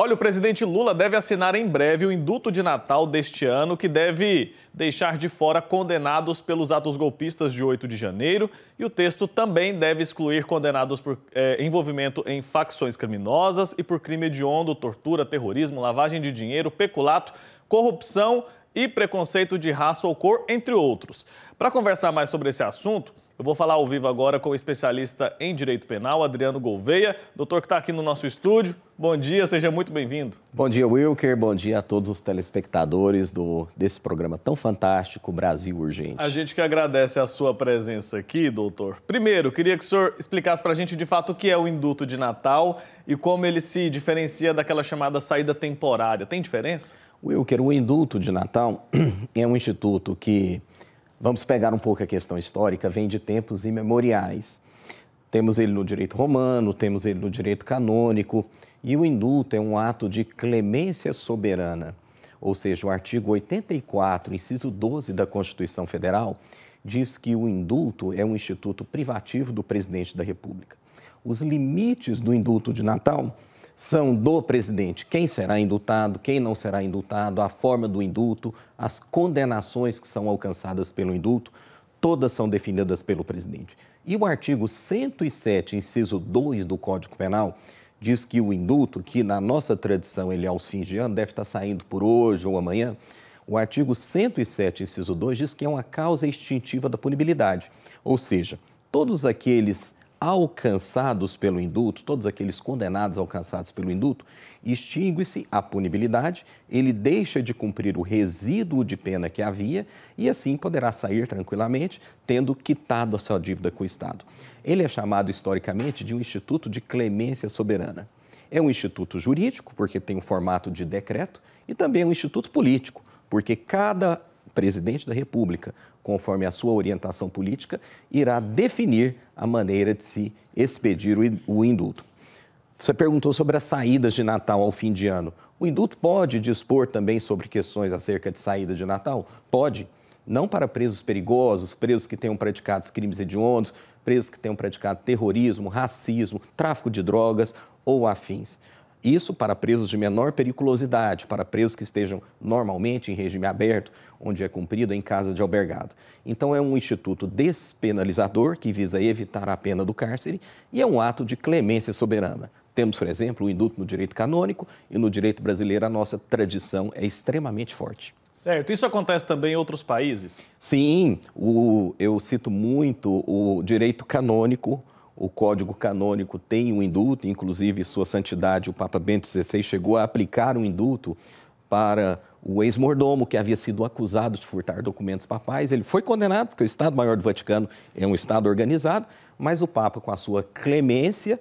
Olha, o presidente Lula deve assinar em breve o indulto de Natal deste ano, que deve deixar de fora condenados pelos atos golpistas de 8 de janeiro. E o texto também deve excluir condenados por envolvimento em facções criminosas e por crime hediondo, tortura, terrorismo, lavagem de dinheiro, peculato, corrupção e preconceito de raça ou cor, entre outros. Para conversar mais sobre esse assunto, eu vou falar ao vivo agora com o especialista em direito penal, Adriano Gouveia, doutor que está aqui no nosso estúdio. Bom dia, seja muito bem-vindo. Bom dia, Wilker. Bom dia a todos os telespectadores desse programa tão fantástico, Brasil Urgente. A gente que agradece a sua presença aqui, doutor. Primeiro, queria que o senhor explicasse para a gente de fato o que é o indulto de Natal e como ele se diferencia daquela chamada saída temporária. Tem diferença? Wilker, o indulto de Natal é um instituto que, vamos pegar um pouco a questão histórica, vem de tempos imemoriais. Temos ele no direito romano, temos ele no direito canônico, e o indulto é um ato de clemência soberana, ou seja, o artigo 84, inciso 12 da Constituição Federal, diz que o indulto é um instituto privativo do presidente da República. Os limites do indulto de Natal são do presidente, quem será indultado, quem não será indultado, a forma do indulto, as condenações que são alcançadas pelo indulto, todas são definidas pelo presidente. E o artigo 107, inciso 2 do Código Penal, diz que o indulto, que na nossa tradição ele é aos fins de ano, deve estar saindo por hoje ou amanhã, o artigo 107, inciso 2, diz que é uma causa extintiva da punibilidade, ou seja, todos aqueles alcançados pelo indulto, todos aqueles condenados alcançados pelo indulto, extingue-se a punibilidade, ele deixa de cumprir o resíduo de pena que havia e assim poderá sair tranquilamente, tendo quitado a sua dívida com o Estado. Ele é chamado historicamente de um instituto de clemência soberana. É um instituto jurídico, porque tem um formato de decreto, e também é um instituto político, porque cada presidente da República, conforme a sua orientação política, irá definir a maneira de se expedir o indulto. Você perguntou sobre as saídas de Natal ao fim de ano. O indulto pode dispor também sobre questões acerca de saída de Natal? Pode. Não para presos perigosos, presos que tenham praticado crimes hediondos, presos que tenham praticado terrorismo, racismo, tráfico de drogas ou afins. Isso para presos de menor periculosidade, para presos que estejam normalmente em regime aberto, onde é cumprido em casa de albergado. Então, é um instituto despenalizador que visa evitar a pena do cárcere e é um ato de clemência soberana. Temos, por exemplo, o indulto no direito canônico e no direito brasileiro a nossa tradição é extremamente forte. Certo. Isso acontece também em outros países? Sim, eu cito muito o direito canônico. O Código Canônico tem um indulto, inclusive Sua Santidade, o Papa Bento XVI, chegou a aplicar um indulto para o ex-mordomo que havia sido acusado de furtar documentos papais. Ele foi condenado, porque o Estado-Maior do Vaticano é um Estado organizado, mas o Papa, com a sua clemência,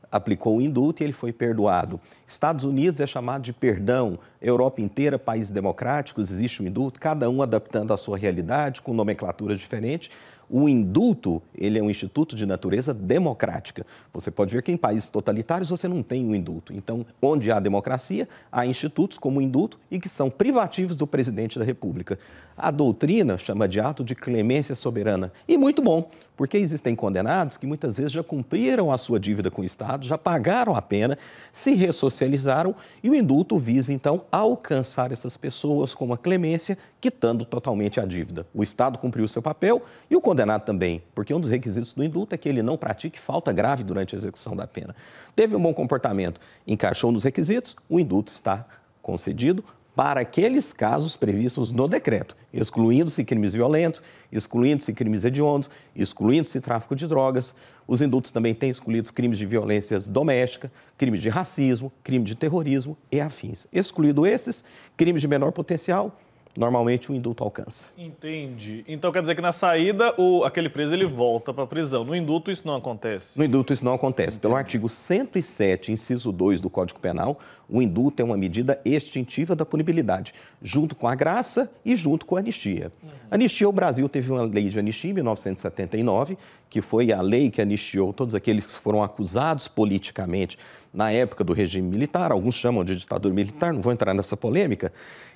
aplicou o indulto e ele foi perdoado. Estados Unidos é chamado de perdão, Europa inteira, países democráticos, existe o indulto, cada um adaptando a sua realidade, com nomenclaturas diferentes. O indulto, ele é um instituto de natureza democrática. Você pode ver que em países totalitários você não tem o indulto. Então, onde há democracia, há institutos como o indulto e que são privativos do presidente da República. A doutrina chama de ato de clemência soberana. E muito bom, porque existem condenados que muitas vezes já cumpriram a sua dívida com o Estado, já pagaram a pena, se ressocializaram e o indulto visa, então, alcançar essas pessoas com uma clemência, quitando totalmente a dívida. O Estado cumpriu o seu papel e o condenado também, porque um dos requisitos do indulto é que ele não pratique falta grave durante a execução da pena. Teve um bom comportamento, encaixou nos requisitos, o indulto está concedido para aqueles casos previstos no decreto, excluindo-se crimes violentos, excluindo-se crimes hediondos, excluindo-se tráfico de drogas. Os indultos também têm excluídos crimes de violência doméstica, crimes de racismo, crime de terrorismo e afins. Excluído esses, crimes de menor potencial, normalmente o indulto alcança. Entendi. Então quer dizer que na saída aquele preso ele volta para a prisão. No indulto isso não acontece? No indulto isso não acontece. Pelo artigo 107, inciso 2 do Código Penal, o indulto é uma medida extintiva da punibilidade, junto com a graça e junto com a anistia. Anistia, o Brasil teve uma lei de anistia em 1979, que foi a lei que anistiou todos aqueles que foram acusados politicamente na época do regime militar, alguns chamam de ditadura militar, não vou entrar nessa polêmica,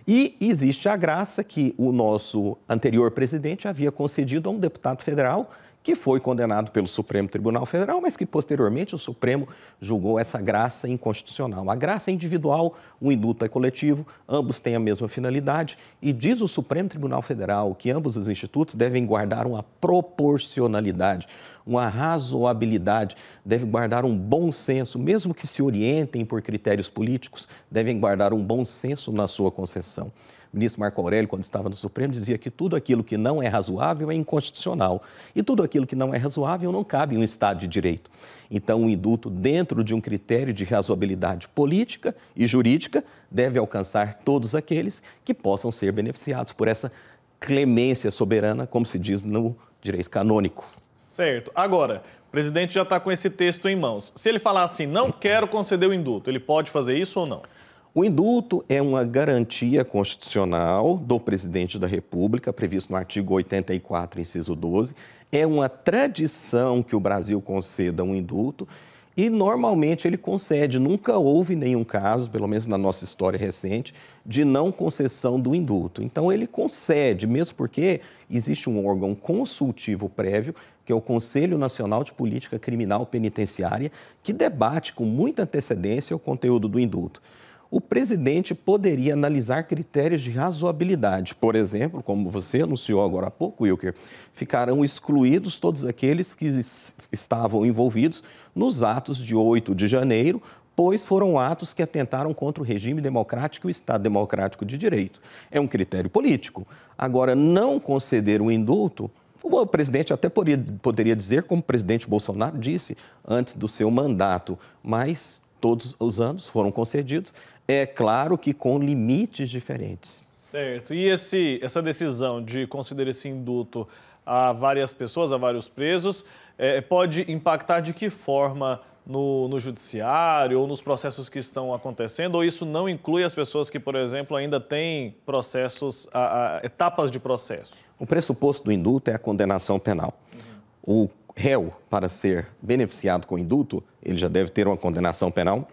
e existe a graça que o nosso anterior presidente havia concedido a um deputado federal que foi condenado pelo Supremo Tribunal Federal, mas que posteriormente o Supremo julgou essa graça inconstitucional. A graça é individual, o indulto é coletivo, ambos têm a mesma finalidade e diz o Supremo Tribunal Federal que ambos os institutos devem guardar uma proporcionalidade, uma razoabilidade, devem guardar um bom senso, mesmo que se orientem por critérios políticos, devem guardar um bom senso na sua concessão. O ministro Marco Aurélio, quando estava no Supremo, dizia que tudo aquilo que não é razoável é inconstitucional e tudo aquilo que não é razoável não cabe em um Estado de Direito. Então, o indulto, dentro de um critério de razoabilidade política e jurídica, deve alcançar todos aqueles que possam ser beneficiados por essa clemência soberana, como se diz no direito canônico. Certo. Agora, o presidente já está com esse texto em mãos. Se ele falar assim, não quero conceder o indulto, ele pode fazer isso ou não? O indulto é uma garantia constitucional do presidente da República, previsto no artigo 84, inciso 12. É uma tradição que o Brasil conceda um indulto e, normalmente, ele concede. Nunca houve nenhum caso, pelo menos na nossa história recente, de não concessão do indulto. Então, ele concede, mesmo porque existe um órgão consultivo prévio, que é o Conselho Nacional de Política Criminal Penitenciária, que debate com muita antecedência o conteúdo do indulto. O presidente poderia analisar critérios de razoabilidade. Por exemplo, como você anunciou agora há pouco, Wilker, ficarão excluídos todos aqueles que estavam envolvidos nos atos de 8 de janeiro, pois foram atos que atentaram contra o regime democrático e o Estado democrático de direito. É um critério político. Agora, não conceder o indulto, o presidente até poderia dizer, como o presidente Bolsonaro disse antes do seu mandato, mas todos os anos foram concedidos. É claro que com limites diferentes. Certo. E essa decisão de conceder esse indulto a várias pessoas, a vários presos, pode impactar de que forma no judiciário ou nos processos que estão acontecendo? Ou isso não inclui as pessoas que, por exemplo, ainda têm processos, etapas de processo? O pressuposto do indulto é a condenação penal. O réu, para ser beneficiado com o indulto, ele já deve ter uma condenação penal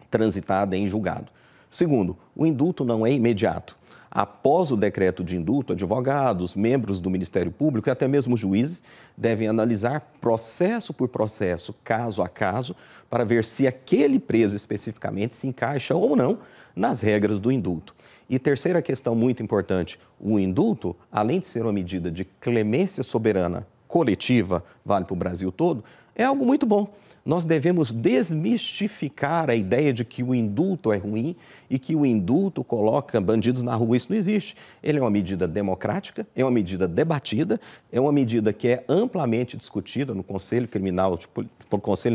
transitada em julgado. Segundo, o indulto não é imediato. Após o decreto de indulto, advogados, membros do Ministério Público e até mesmo juízes devem analisar processo por processo, caso a caso, para ver se aquele preso especificamente se encaixa ou não nas regras do indulto. E terceira questão muito importante, o indulto, além de ser uma medida de clemência soberana coletiva, vale para o Brasil todo, é algo muito bom. Nós devemos desmistificar a ideia de que o indulto é ruim e que o indulto coloca bandidos na rua. Isso não existe. Ele é uma medida democrática, é uma medida debatida, é uma medida que é amplamente discutida no Conselho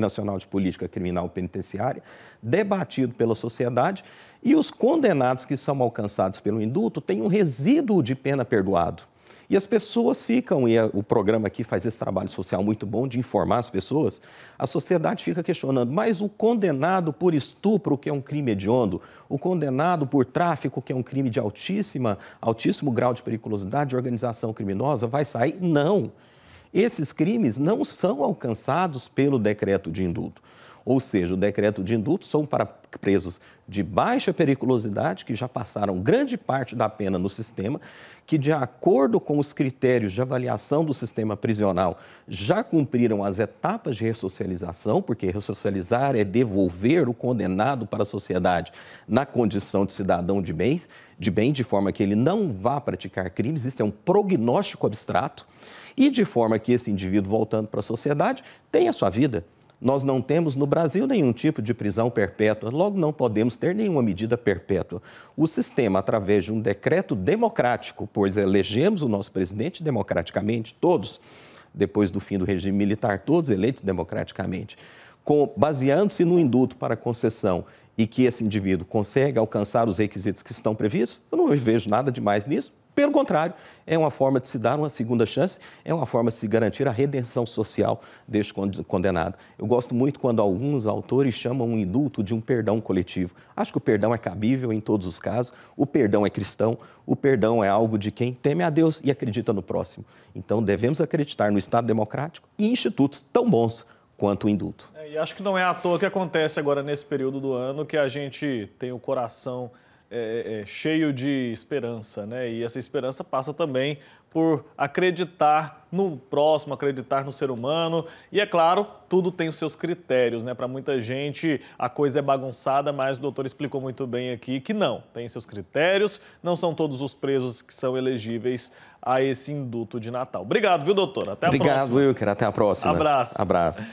Nacional de Política Criminal Penitenciária, debatido pela sociedade, e os condenados que são alcançados pelo indulto têm um resíduo de pena perdoado. E as pessoas ficam, e o programa aqui faz esse trabalho social muito bom de informar as pessoas, a sociedade fica questionando, mas o condenado por estupro, que é um crime hediondo, o condenado por tráfico, que é um crime de altíssimo grau de periculosidade de organização criminosa, vai sair? Não. Esses crimes não são alcançados pelo decreto de indulto. Ou seja, o decreto de indulto são para presos de baixa periculosidade, que já passaram grande parte da pena no sistema, que, de acordo com os critérios de avaliação do sistema prisional, já cumpriram as etapas de ressocialização, porque ressocializar é devolver o condenado para a sociedade na condição de cidadão de bem, de forma que ele não vá praticar crimes. Isso é um prognóstico abstrato, e de forma que esse indivíduo, voltando para a sociedade, tenha a sua vida. Nós não temos no Brasil nenhum tipo de prisão perpétua, logo não podemos ter nenhuma medida perpétua. O sistema, através de um decreto democrático, pois elegemos o nosso presidente democraticamente, todos, depois do fim do regime militar, todos eleitos democraticamente, baseando-se no indulto para concessão e que esse indivíduo consegue alcançar os requisitos que estão previstos, eu não vejo nada demais nisso. Pelo contrário, é uma forma de se dar uma segunda chance, é uma forma de se garantir a redenção social deste condenado. Eu gosto muito quando alguns autores chamam um indulto de um perdão coletivo. Acho que o perdão é cabível em todos os casos, o perdão é cristão, o perdão é algo de quem teme a Deus e acredita no próximo. Então, devemos acreditar no Estado democrático e em institutos tão bons quanto o indulto. E acho que não é à toa que acontece agora nesse período do ano que a gente tem o coração cheio de esperança, né? E essa esperança passa também por acreditar no próximo, acreditar no ser humano. E, é claro, tudo tem os seus critérios, né? Para muita gente a coisa é bagunçada, mas o doutor explicou muito bem aqui que não, tem seus critérios, não são todos os presos que são elegíveis a esse indulto de Natal. Obrigado, viu, doutor? Até a próxima. Obrigado, Wilker. Até a próxima. Abraço. Abraço.